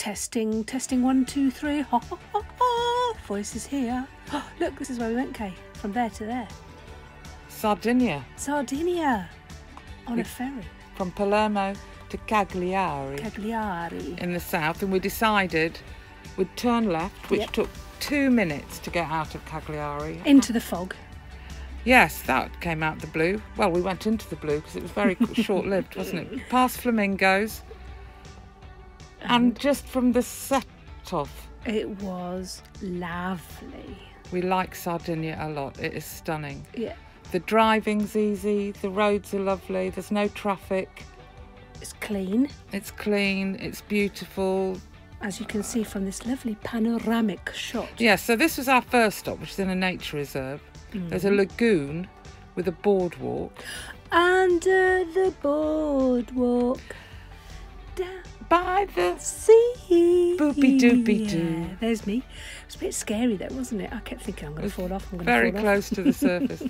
Testing, testing, 1, 2, 3. Ha, ha, ha, ha. Voices here. Look, this is where we went, Kay. From there to there. Sardinia. Sardinia. On a ferry. From Palermo to Cagliari. Cagliari. In the south. And we decided we'd turn left, which took 2 minutes to get out of Cagliari. Into the fog. Yes, that came out the blue. Well, we went into the blue because it was very short-lived, wasn't it? Past flamingos. And just from the set-off. It was lovely. We like Sardinia a lot. It is stunning. Yeah. The driving's easy. The roads are lovely. There's no traffic. It's clean. It's clean. It's beautiful. As you can see from this lovely panoramic shot. Yeah, so this was our first stop, which is in a nature reserve. There's a lagoon with a boardwalk. Under the boardwalk, down by the sea. Boopy doopy doo. Yeah, there's me. It was a bit scary though, wasn't it? I kept thinking I'm going to fall off. Very close to the surface.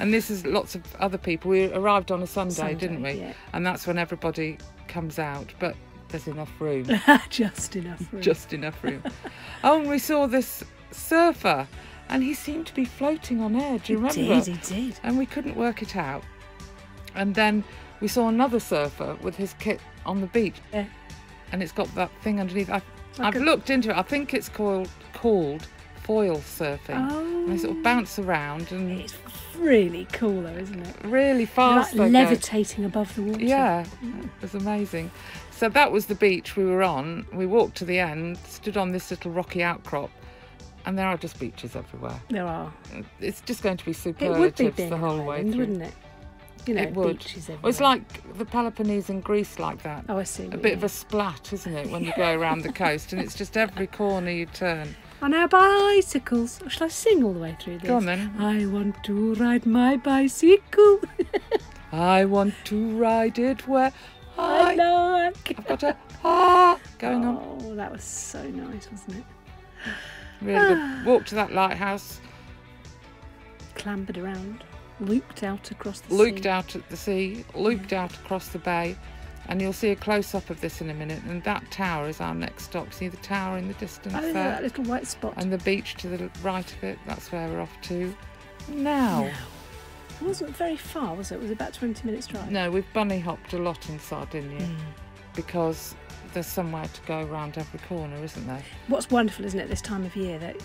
And this is lots of other people. We arrived on a Sunday, didn't we? Yeah. And that's when everybody comes out. But there's enough room. Just enough room. Just enough room. Oh, and we saw this surfer. And he seemed to be floating on air, do you remember? He did. And we couldn't work it out. And then we saw another surfer with his kit on the beach. Yeah. And it's got that thing underneath. I've looked into it. I think it's called foil surfing. Oh. And they sort of bounce around. And it's really cool though, isn't it? Really fast. Like levitating above the water. Yeah, it was amazing. So that was the beach we were on. We walked to the end, stood on this little rocky outcrop. And there are just beaches everywhere. There are. It's just going to be superlatives it would be being the whole way through. Wouldn't it? You know, it would. beaches everywhere. Well, it's like the Peloponnese in Greece like that. Oh, I see. A bit of a splat, isn't it, when you go around the coast, and it's just every corner you turn. On our bicycles. Or shall I sing all the way through this? Go on then. I want to ride my bicycle. I want to ride it where I like. I've got going on. Oh, that was so nice, wasn't it? Really good. Walked to that lighthouse. Clambered around. Looped out across the sea. Looped out at the sea. Looped out across the bay. And you'll see a close-up of this in a minute. And that tower is our next stop. See the tower in the distance there? That little white spot. And the beach to the right of it. That's where we're off to now. It wasn't very far, was it? It was about 20 minutes drive. No, we've bunny hopped a lot in Sardinia because there's somewhere to go around every corner, isn't there? What's wonderful, isn't it, this time of year, that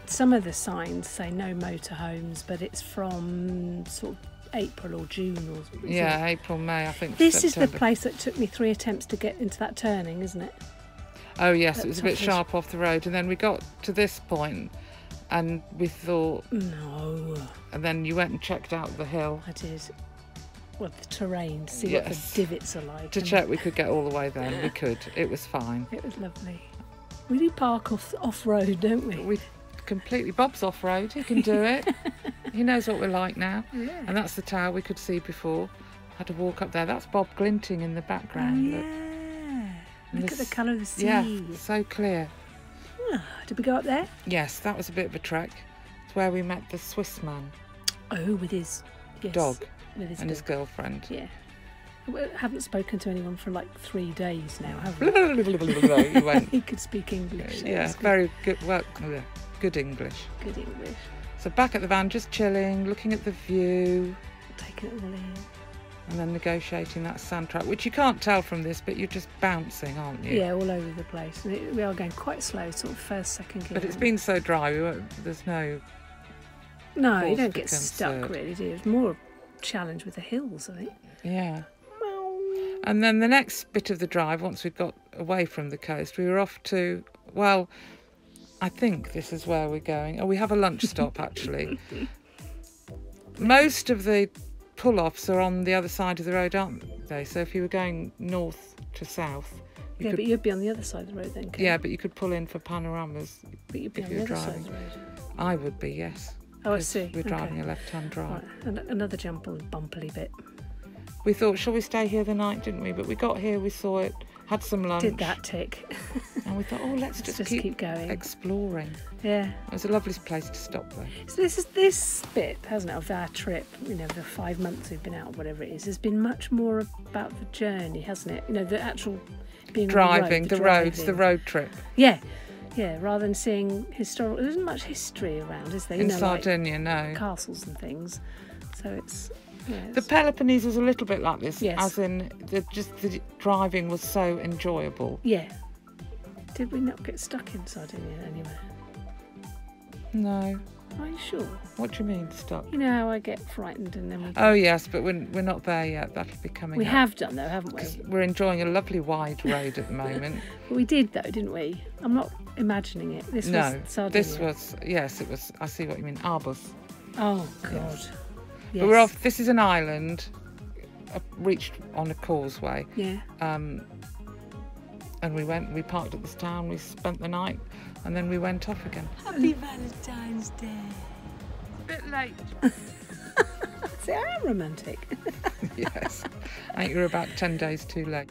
some of the signs say no motorhomes, but it's from sort of April or June or something. Yeah, April, May, I think. This September. is the place that took me 3 attempts to get into that turning, isn't it? Oh yes, That it was a bit toughest. sharp off the road, and then we got to this point and we thought, no. And then you went and checked out the hill. I did. Well, the terrain, to see what the divots are like. To check we could get all the way there. We could. It was fine. It was lovely. We do park off-road, don't we? We completely. Bob's off-road. He can do it. He knows what we're like now. Yeah. And that's the tower we could see before. Had to walk up there. That's Bob glinting in the background. Oh, yeah. Look at the colour of the sea. Yeah, so clear. Did we go up there? Yes, that was a bit of a trek. It's where we met the Swiss man. Oh, with his dog. With his and dog. his girlfriend. Yeah. We haven't spoken to anyone for like 3 days now, have we? You went. He could speak English. So Yeah, very good. Well, good English. Good English. So back at the van, just chilling, looking at the view, Taking it all in. and then negotiating that sand trap, which you can't tell from this, but you're just bouncing, aren't you? Yeah, all over the place. And we are going quite slow, sort of first, second gear. But it's been so dry, there's no. No, you cause don't to get be stuck concerned. really, do you? It's more a challenge with the hills, I think. Yeah. And then the next bit of the drive, once we'd got away from the coast, we were off to, well, I think this is where we're going. Oh, we have a lunch stop, actually. Most of the pull-offs are on the other side of the road, aren't they? So if you were going north to south... Yeah, but you'd be on the other side of the road then, Kate. Yeah, but you could pull in for panoramas. But you'd be if on the you're other side driving. of the road. I would be, yes. Oh, I 'cause see. We're Okay. driving a left-hand drive. Right. Another jump on the bumpily bit. We thought, shall we stay here the night, didn't we? But we got here, we saw it, had some lunch. Did that tick. And we thought, oh, let's just keep going. exploring. Yeah. It was a lovely place to stop though. So this bit, hasn't it, of our trip, you know, the 5 months we've been out, whatever it is, has been much more about the journey, hasn't it? You know, the actual being driving, on the roads, the road trip. Yeah, yeah. Rather than seeing historical, there isn't much history around, is there? In Sardinia, like no. Castles and things. So it's. Yeah, The Peloponnese was a little bit like this, Yes. as in the driving was so enjoyable. Yeah. Did we not get stuck in Sardinia anywhere? No. Are you sure? What do you mean stuck? You know how I get frightened and then we. Oh yes, but we're not there yet. That'll be coming. We up. have done though, haven't we? 'Cause we're enjoying a lovely wide road at the moment. But we did though, didn't we? I'm not imagining it. This No, was Sardinia. this was yes, it was. I see what you mean. Arbus. Oh God. Yes. Yes. But we're off. This is an island, reached on a causeway. Yeah. And we parked at this town. We spent the night, and then we went off again. Happy Valentine's Day. A bit late. See, I am romantic. Yes, I think you're about 10 days too late.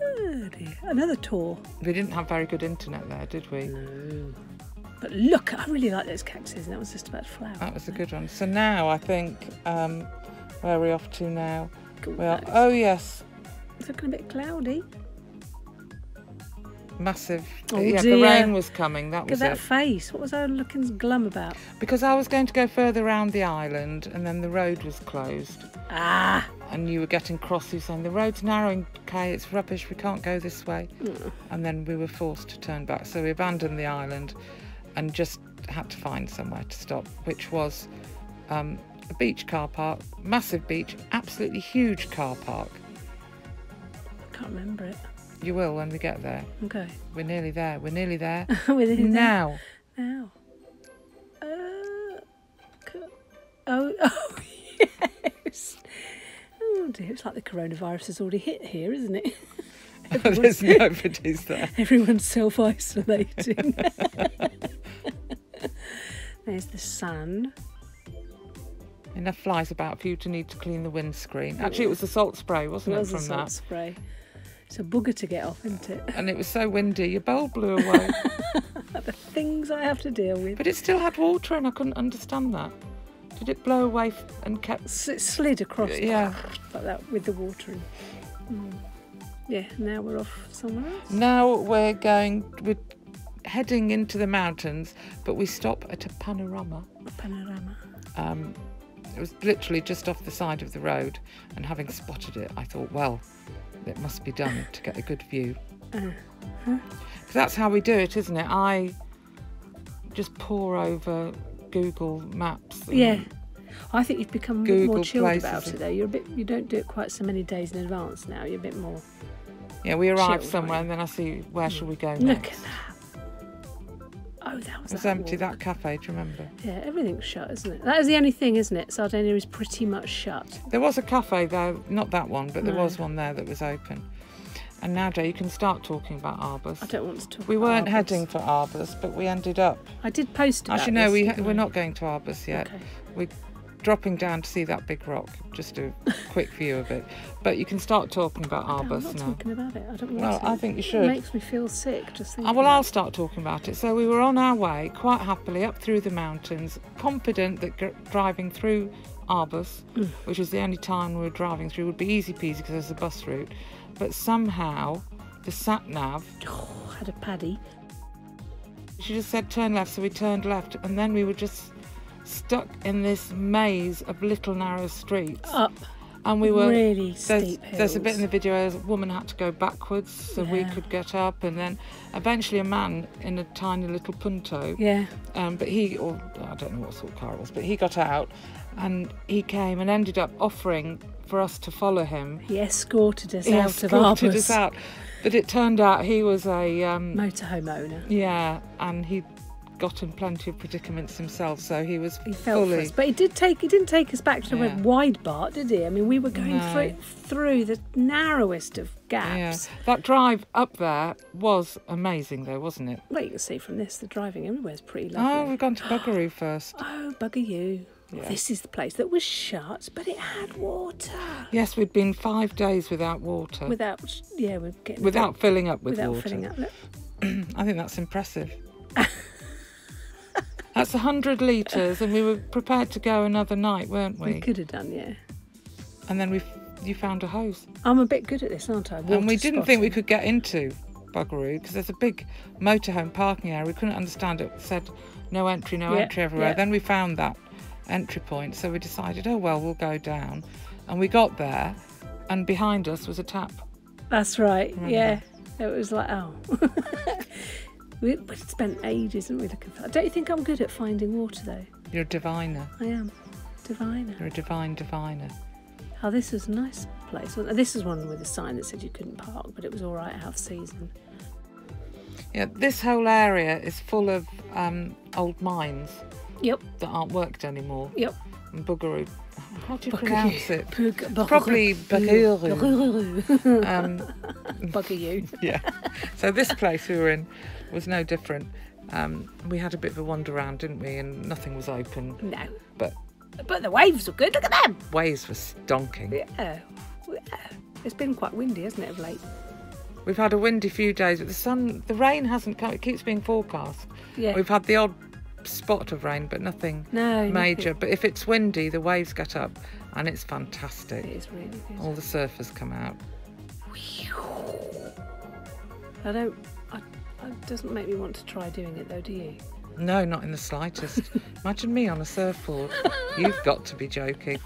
Oh dear. Another tour. We didn't have very good internet there, did we? No. But look, I really like those cactuses, and that was just about to flower. That was a good one. So now I think, where are we off to now? Cool. Well, oh yes, It's looking a bit cloudy. massive. Oh, yeah, dear. the rain was coming. That Look was at that it. face. What was I looking glum about? Because I was going to go further around the island, and then the road was closed. Ah. And you were getting cross, you were saying the road's narrowing, Kay, it's rubbish, we can't go this way. And then we were forced to turn back, so we abandoned the island and just had to find somewhere to stop, which was a beach car park, massive beach, absolutely huge car park. I can't remember it. You will when we get there. Okay. We're nearly there. We're nearly there. We're in there. Now. Now. Oh, yes. Oh dear, it's like the coronavirus has already hit here, isn't it? There's nobody's there. Everyone's self-isolating. There's the sun. Enough flies about for you to need to clean the windscreen. Actually, it was the salt spray, wasn't It it, was a from salt that? spray. It's a bugger to get off, isn't it? And it was so windy, your bowl blew away. The things I have to deal with. But it still had water, and I couldn't understand that. Did it blow away and kept... It slid across Yeah. like that with the water in. Yeah, now we're off somewhere else. Now we're heading into the mountains, but we stop at a panorama. A panorama. It was literally just off the side of the road, and having spotted it, I thought, well, it must be done to get a good view. 'Cause that's how we do it, isn't it? I just pore over Google Maps. Yeah. I think you've become a bit more Google chilled places. about it though. You don't do it quite so many days in advance now. You're a bit more. Yeah, we arrived chilled, somewhere, aren't and then I see, where shall we go Look next? at that. Oh, that was It was that empty, walk. that cafe, do you remember? Yeah, everything's shut, isn't it? That is the only thing, isn't it? Sardinia is pretty much shut. There was a cafe there, not that one, but there No. was one there that was open. And now, Jay, you can start talking about Arbus. I don't want to talk We about weren't Arbus. heading for Arbus, but we ended up... I did post about Actually, no, this, didn't we're I? not going to Arbus yet. Okay. We're dropping down to see that big rock, just a quick view of it. But you can start talking about I'm Arbus not now. talking about it. I don't want Well, to. I think you It should. makes me feel sick just thinking. Well, about I'll start talking about it. So we were on our way, quite happily, up through the mountains, confident that driving through Arbus, which was the only town we were driving through, would be easy peasy because there's a bus route. But somehow, the sat-nav, Oh, had a paddy. she just said turn left, so we turned left, and then we were just stuck in this maze of little narrow streets. Up. And we were really steep hills. There's a bit in the video where a woman had to go backwards so we Yeah. could get up, and then eventually a man in a tiny little punto. Yeah. But or I don't know what sort of car it was, but he got out and he came and ended up offering for us to follow him. He escorted us He out of escorted Arbus. us out. But it turned out he was a Motorhome owner. yeah, and he got in plenty of predicaments himself, so he was He felt for fully us, but he didn't take us back to Yeah. a wide Bart, did he? I mean, we were going No. through the narrowest of yeah. gaps. That drive up there was amazing though, wasn't it? Well, you can see from this, the driving everywhere's pretty Oh, lovely. we've gone to Buggeroo first. Oh, bugger you. Yeah. This is the place that was shut, but it had water. Yes, we'd been 5 days without water. Without Filling up with without water. filling up. Look. I think that's impressive. That's 100 litres, and we were prepared to go another night, weren't we? We could have done, yeah. And then you found a hose. I'm a bit good at this, aren't I? And we didn't think we Water could get into Bugaroo because there's a big motorhome parking area. We couldn't understand it. It said no entry everywhere. Yeah. Then we found that entry point, so we decided, oh well, we'll go down. And we got there, and behind us was a tap. spotting. That's right. Remember? Yeah. It was like, oh. we spent ages, didn't we, looking for that? Don't you think I'm good at finding water, though? You're a diviner. I am. Diviner. You're a diviner. Oh, this was a nice place. This is one with a sign that said you couldn't park, but it was all right half season. Yeah, this whole area is full of old mines Yep. that aren't worked anymore. Yep. And Bugaroo. How do you Bugaroo. pronounce it? Bugaroo. Probably Bugaroo. Bugaroo. Yeah. So this place we were in was no different. We had a bit of a wander around, didn't we? And nothing was open. No. But the waves were good. Look at them. waves were stonking. Yeah. It's been quite windy, hasn't it, of late? We've had a windy few days, but the rain hasn't come. It keeps being forecast. Yeah. We've had the odd spot of rain, but nothing major. Nothing. But if it's windy, the waves get up, and it's fantastic. It is really good. All the surfers come out. It doesn't make me want to try doing it, though, do you? No, not in the slightest. Imagine me on a surfboard. You've got to be joking.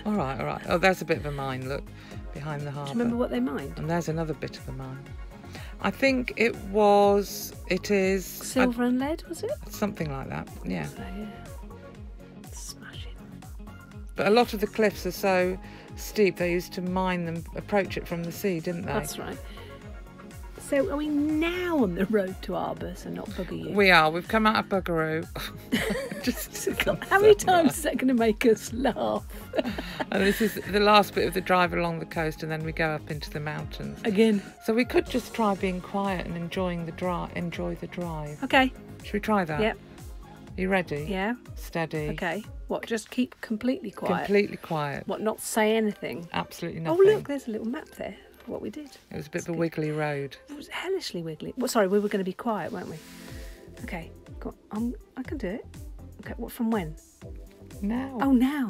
All right. Oh, there's a bit of a mine, look, behind the harbour. Do you remember what they mined? And there's another bit of a mine. I think it is... Silver and lead, was it? Something like that, yeah. So, yeah. Smashing. But a lot of the cliffs are so steep, they used to mine them, approach it from the sea, didn't they? That's right. So are we now on the road to Arbus and not Bugaroo? We are. We've come out of Bugaroo. How many times is that going to make us laugh? And this is the last bit of the drive along the coast, and then we go up into the mountains. Again. So we could just try being quiet and enjoy the drive. Okay. Should we try that? Yep. You ready? Yeah. Steady. Okay. What, just keep completely quiet? Completely quiet. What, not say anything? Absolutely nothing. Oh, look, there's a little map there for what we did. It was a bit of a wiggly road. It was hellishly wiggly. Well, sorry, we were going to be quiet, weren't we? Okay. Go on. I can do it. Okay, what, from when? Now. Oh, now.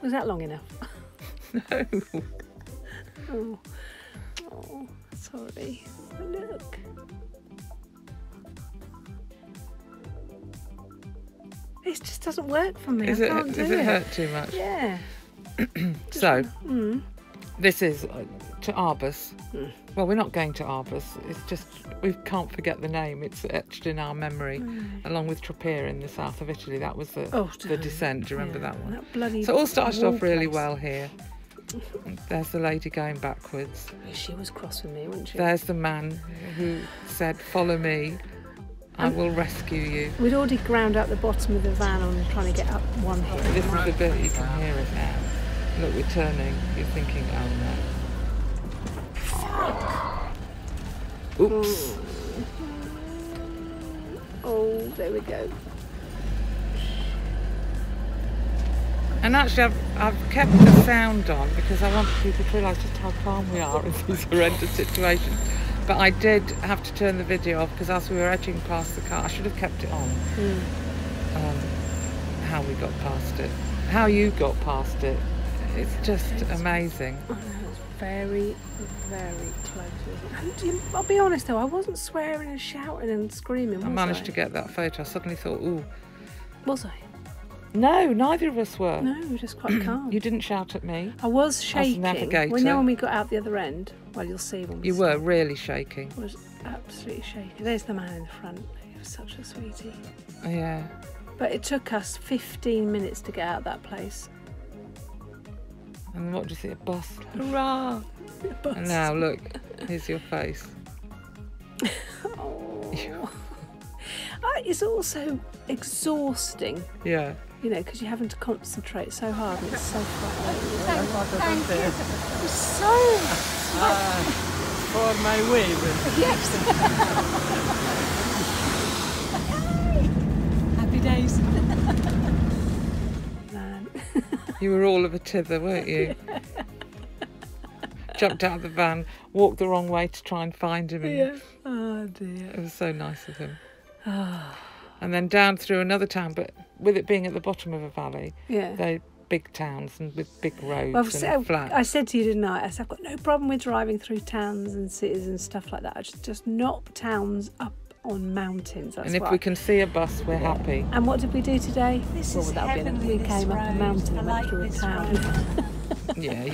Was that long enough? No. Oh, sorry. Look. It just doesn't work for me. Does it hurt too much? Yeah. So, this is to Arbus. Well, we're not going to Arbus. It's just, we can't forget the name. It's etched in our memory, along with Tropea in the south of Italy. That was the descent. Do you remember that one? That bloody So it all started off really place. well here. There's the lady going backwards. She was cross with me, wasn't she? There's the man who said, "Follow me, I will rescue you." We'd already ground up the bottom of the van on trying to get up one hill. This is the bit you can hear it now. Look, we're turning. You're thinking, oh no. Oops. Oh, there we go. And actually, I've kept the sound on because I want people to realise just how calm we are in these horrendous situations. But I did have to turn the video off because as we were edging past the car, I should have kept it on. How we got past it, how you got past it, it's just amazing. I know, it's very, very close. And I'll be honest though, I wasn't swearing and shouting and screaming. I managed to get that photo. I suddenly thought, ooh. Was I? No, neither of us were. No, we were just quite calm. You didn't shout at me. I was shaking. navigator. Well, now when we got out the other end, well, you'll see when we You were really shaking. I was absolutely shaking. There's the man in the front. He was such a sweetie. Yeah. But it took us 15 minutes to get out of that place. And what do you see? A bus. Hurrah! Bus. And now look, here's your face. Oh. It's also exhausting. Yeah. You know, because you're having to concentrate so hard and it's so flat. Thank you. It's so For my wave. yes. Happy days. Man. You were all of a tither, weren't you? Jumped out of the van, walked the wrong way to try and find him. And Yeah. Oh dear. It was so nice of him. and then down through another town. But with it being at the bottom of a valley, Yeah. they're big towns and with big roads Well, and flat. I said to you, didn't I? I said, I've got no problem with driving through towns and cities and stuff like that. I just not towns up on mountains. That's And if what we can see a bus, we're happy. And what did we do today? This Well, is without being- heavenly, we came this up a road. mountain I and like went through a this town. road. Yeah,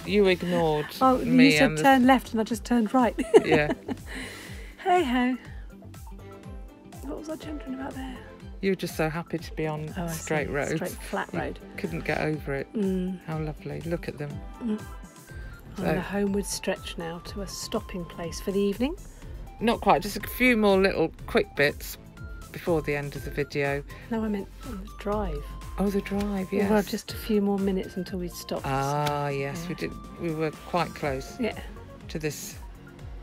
you ignored Oh, me you said and the- turn left and I just turned right. yeah. Hey ho. What was I chuntering about there? You were just so happy to be on Oh, I straight see. roads. Straight flat road. Couldn't get over it. How lovely. Look at them. On So- the homeward stretch now to a stopping place for the evening. Not quite, just a few more little quick bits before the end of the video. No, I meant on the drive. Oh, the drive, yes. Well, just a few more minutes until we stopped. Ah, yes, Yeah. we did. We were quite close Yeah. to this.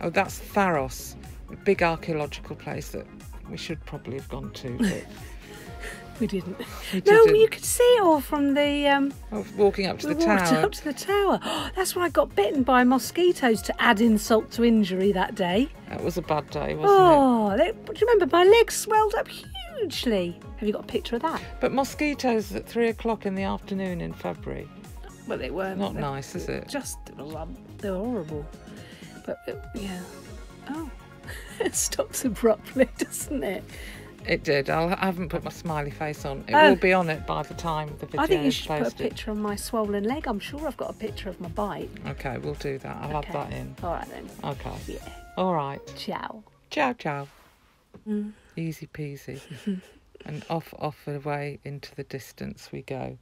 Oh, that's Tharos, a big archaeological place that we should probably have gone to. But We didn't. we No, didn't. you could see it all from the Walking up to we the walked tower. up to the tower. That's where I got bitten by mosquitoes to add insult to injury that day. That was a bad day, wasn't it? Oh, do you remember my legs swelled up hugely? Have you got a picture of that? But mosquitoes at 3 o'clock in the afternoon in February. Well, they weren't. Not nice, is it? They were horrible. But yeah. Oh, it stops abruptly, doesn't it? It did. I haven't put my smiley face on. It Oh. will be on it by the time the video I think you is should put a posted. picture of my swollen leg. I'm sure I've got a picture of my bite. Okay, we'll do that. I'll Okay. add that in. All right then. Okay. Yeah. All right. Ciao. Ciao, ciao. Easy peasy. And off and away into the distance we go.